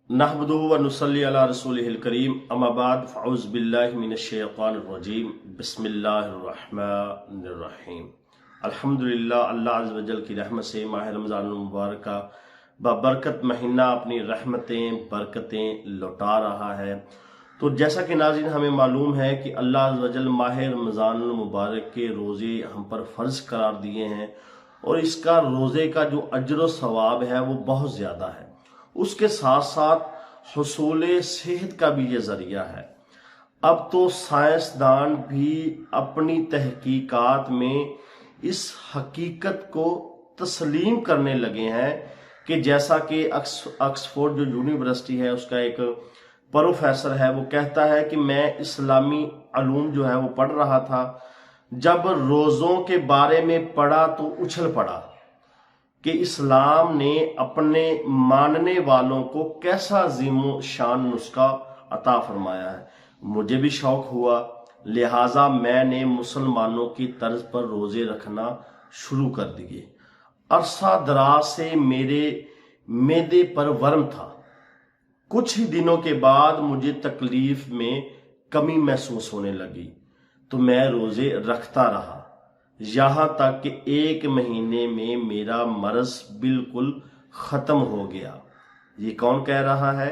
नहमदुहु व नुसल्ली अला रसूलिहिल करीम अम्मा बाद फ़अऊज़ु बिल्लाहि मिनश शैतानिर रजीम बिस्मिल्लाहिर रहमानिर रहीम। अल्हम्दुलिल्लाह, अल्लाह अज़्ज़ व जल की रहमत से माह रमज़ान मुबारक का बबरकत महीना अपनी रहमतें बरकतें लौटा रहा है। तो जैसा कि नाज़रीन हमें मालूम है कि अल्लाह अज़्ज़ व जल माह रमज़ान मुबारक के रोज़े हम पर फ़र्ज़ करार दिए हैं और इसका रोज़े का जो अज्र व सवाब है वो बहुत ज़्यादा है। उसके साथ साथ हुसूल सेहत का भी ये ज़रिया है। अब तो साइंसदान भी अपनी तहकीकात में इस हकीकत को तस्लीम करने लगे हैं कि जैसा कि ऑक्सफोर्ड जो यूनिवर्सिटी है उसका एक प्रोफेसर है, वो कहता है कि मैं इस्लामी अलूम जो है वो पढ़ रहा था, जब रोज़ों के बारे में पढ़ा तो उछल पड़ा कि इस्लाम ने अपने मानने वालों को कैसा अज़ीम शान नुस्खा अता फरमाया है। मुझे भी शौक हुआ, लिहाजा मैंने मुसलमानों की तर्ज पर रोज़े रखना शुरू कर दिए। अरसा दराज से मेरे मैदे पर वर्म था। कुछ ही दिनों के बाद मुझे तकलीफ में कमी महसूस होने लगी तो मैं रोज़े रखता रहा, यहाँ तक कि 1 महीने में मेरा मर्ज बिल्कुल ख़त्म हो गया। ये कौन कह रहा है?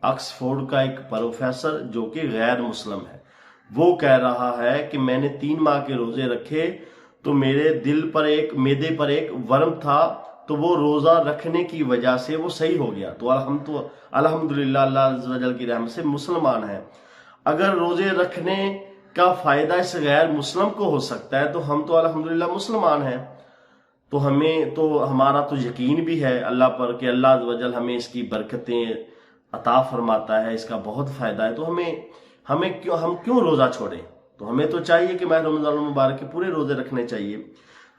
ऑक्सफोर्ड का एक प्रोफेसर जो कि गैर मुस्लिम है। वो कह रहा है कि मैंने 3 माह के रोज़े रखे तो मेरे मैदे पर एक वर्म था, तो वो रोज़ा रखने की वजह से वो सही हो गया। तो अल्हम्दुलिल्लाह, अल्लाह अज़्ज़ व जल की रहमत से मुसलमान है। अगर रोज़े रखने का फ़ायदा इस गैर मुस्लिम को हो सकता है तो हम तो अल्हम्दुलिल्लाह मुसलमान हैं। तो हमारा तो यकीन भी है अल्लाह पर कि अल्लाह अज़्ज़ व जल हमें इसकी बरकतें अता फरमाता है, इसका बहुत फ़ायदा है। तो हम क्यों रोज़ा छोड़ें? तो हमें तो चाहिए कि माह रमज़ान मुबारक के पूरे रोज़े रखने चाहिए।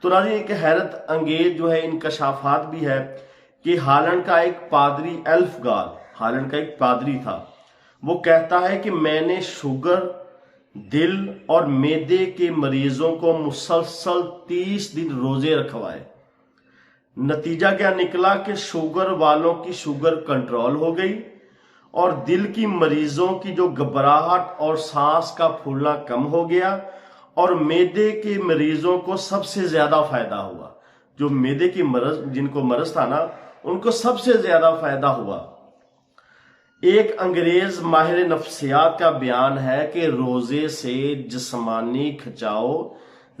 तो नाज़रीन, एक हैरत अंगेज जो है इंकशाफात भी है कि हालैंड का एक पादरी एल्फगाल, हालैंड का एक पादरी था, वो कहता है कि मैंने शुगर, दिल और मैदे के मरीजों को मुसलसल 30 दिन रोजे रखवाए। नतीजा क्या निकला कि शुगर वालों की शुगर कंट्रोल हो गई और दिल की मरीजों की जो घबराहट और सांस का फूलना कम हो गया और मैदे के मरीजों को सबसे ज्यादा फायदा हुआ। जो मैदे की जिनको मर्ज था ना, उनको सबसे ज्यादा फायदा हुआ। एक अंग्रेज माहिर नफ्सियात का बयान है कि रोजे से जिस्मानी खिंचाव,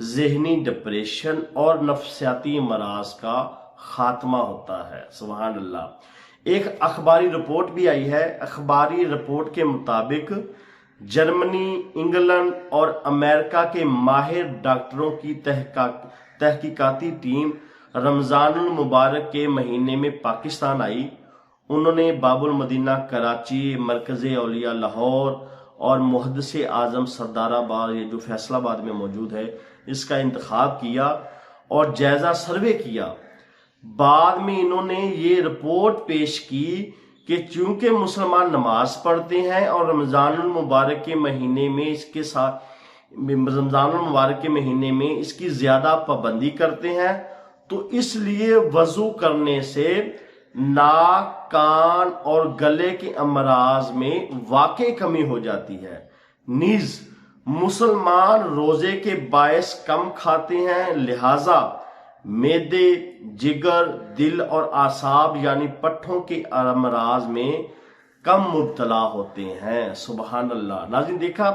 जहनी डिप्रेशन और नफ्सियाती मराज का खात्मा होता है। सुभान अल्लाह। एक अखबारी रिपोर्ट भी आई है। अखबारी रिपोर्ट के मुताबिक जर्मनी, इंग्लैंड और अमेरिका के माहिर डॉक्टरों की तहकीकाती टीम रमजानुल मुबारक के महीने में पाकिस्तान आई। उन्होंने बाबुल मदीना कराची, मरकज़े औलिया लाहौर और मुहद्दिस आज़म सरदाराबाद, ये जो फैसलाबाद में मौजूद है, इसका इंतखाब किया और जायजा सर्वे किया। बाद में इन्होंने ये रिपोर्ट पेश की कि चूंकि मुसलमान नमाज पढ़ते हैं और रमज़ानुल मुबारक के महीने में इसकी ज्यादा पाबंदी करते हैं, तो इसलिए वजू करने से नाक, कान और गले के अमराज में वाकई कमी हो जाती है। नीज मुसलमान रोजे के बायस कम खाते हैं, लिहाजा मैदे, जिगर, दिल और आसाब यानी पट्ठों के अमराज में कम मुब्तला होते हैं। सुबहान अल्लाह। नाज़रीन, देखा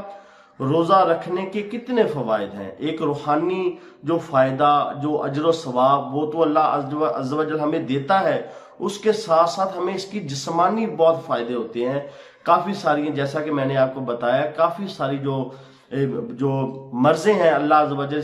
रोजा रखने के कितने फवायद हैं। एक रूहानी जो फायदा, जो अजर व सवाब, वो तो अल्लाह अज़्ज़ व जल हमें देता है, उसके साथ साथ हमें इसकी जिस्मानी बहुत फायदे होते हैं। काफी सारी, जैसा कि मैंने आपको बताया, काफी सारी जो मर्जें हैं अल्लाह अज़्ज़ व जल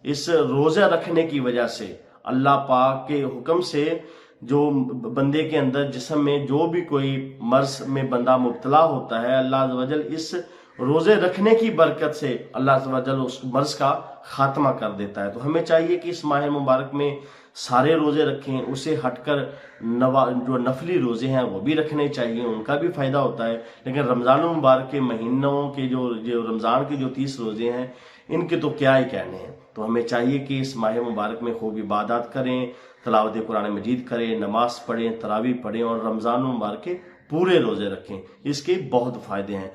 इस रोजा रखने की वजह से, अल्लाह पाक के हुक्म से जो बंदे के अंदर जिस्म में जो भी कोई मर्ज में बंदा मुब्तला होता है, अल्लाह अज़्ज़ व जल इस रोजे रखने की बरकत से अल्लाह अज़्ज़ व जल उस मर्ज का खात्मा कर देता है। तो हमें चाहिए कि इस माह मुबारक में सारे रोजे रखें, उसे हटकर जो नफली रोजे हैं वो भी रखने चाहिए, उनका भी फायदा होता है। लेकिन रमजान मुबारक के महीनों के जो रमजान के जो 30 रोजे हैं, इनके तो क्या ही कहने हैं। तो हमें चाहिए कि इस माह मुबारक में खूब इबादत करें, तिलावत कुरान मजीद करें, नमाज पढ़ें, तरावी पढ़ें और रमजान मुबारक के پورے روزے رکھیں، اس کے بہت فائدے ہیں۔